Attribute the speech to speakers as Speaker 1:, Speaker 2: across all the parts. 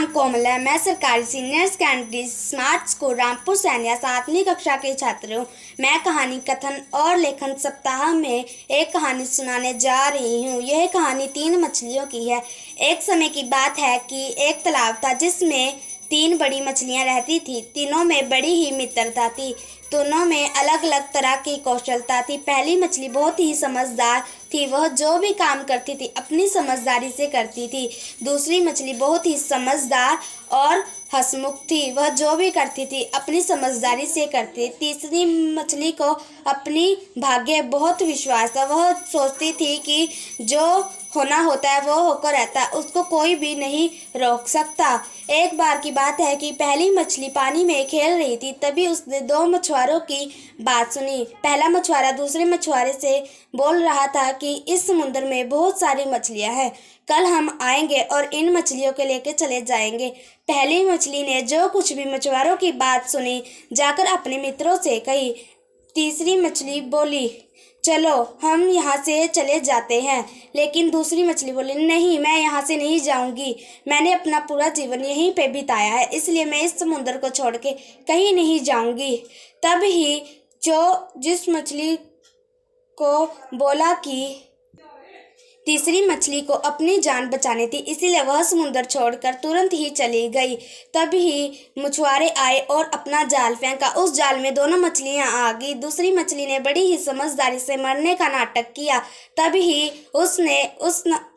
Speaker 1: नाम कोमल है। मैं सरकारी senior secondary smart school Rampur Sainiya 7वीं कक्षा की छात्र हूँ। मैं कहानी कथन और लेखन सप्ताह में एक कहानी सुनाने जा रही हूँ। यह कहानी 3 मछलियों की है। एक समय की बात है कि एक तालाब था जिसमें 3 बड़ी मछलियाँ रहती थी। तीनों में बड़ी ही मित्रता थी। दोनों में अलग अलग तरह की कौशलता थी। पहली मछली बहुत ही समझदार थी। वह जो भी काम करती थी अपनी समझदारी से करती थी। दूसरी मछली बहुत ही समझदार और हंसमुख थी। वह जो भी करती थी अपनी समझदारी से करती। तीसरी मछली को अपनी भाग्य बहुत विश्वास था। वह सोचती थी कि जो होना होता है वो होकर रहता है, उसको कोई भी नहीं रोक सकता। एक बार की बात है कि पहली मछली पानी में खेल रही थी। तभी उसने 2 मछुआरों की बात सुनी। पहला मछुआरा दूसरे मछुआरे से बोल रहा था कि इस समुद्र में बहुत सारी मछलियां हैं, कल हम आएंगे और इन मछलियों को लेकर चले जाएंगे। पहली मछली ने जो कुछ भी मछुआरों की बात सुनी जाकर अपने मित्रों से कही। तीसरी मछली बोली, चलो हम यहाँ से चले जाते हैं। लेकिन दूसरी मछली बोली, नहीं, मैं यहाँ से नहीं जाऊँगी। मैंने अपना पूरा जीवन यहीं पे बिताया है, इसलिए मैं इस समुद्र को छोड़ के कहीं नहीं जाऊँगी। तब ही जिस मछली को बोला कि तीसरी मछली को अपनी जान बचानी थी, इसीलिए वह समुद्र छोड़कर तुरंत ही चली गई। तभी मछुआरे आए और अपना जाल फेंका। उस जाल में दोनों मछलियां आ गई। दूसरी मछली ने बड़ी ही समझदारी से मरने का नाटक किया। तभी उस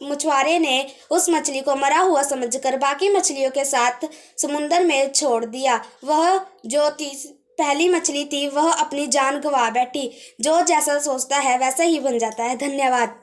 Speaker 1: मछुआरे ने उस मछली को मरा हुआ समझकर बाकी मछलियों के साथ समुद्र में छोड़ दिया। वह जो पहली मछली थी वह अपनी जान गंवा बैठी। जो जैसा सोचता है वैसा ही बन जाता है। धन्यवाद।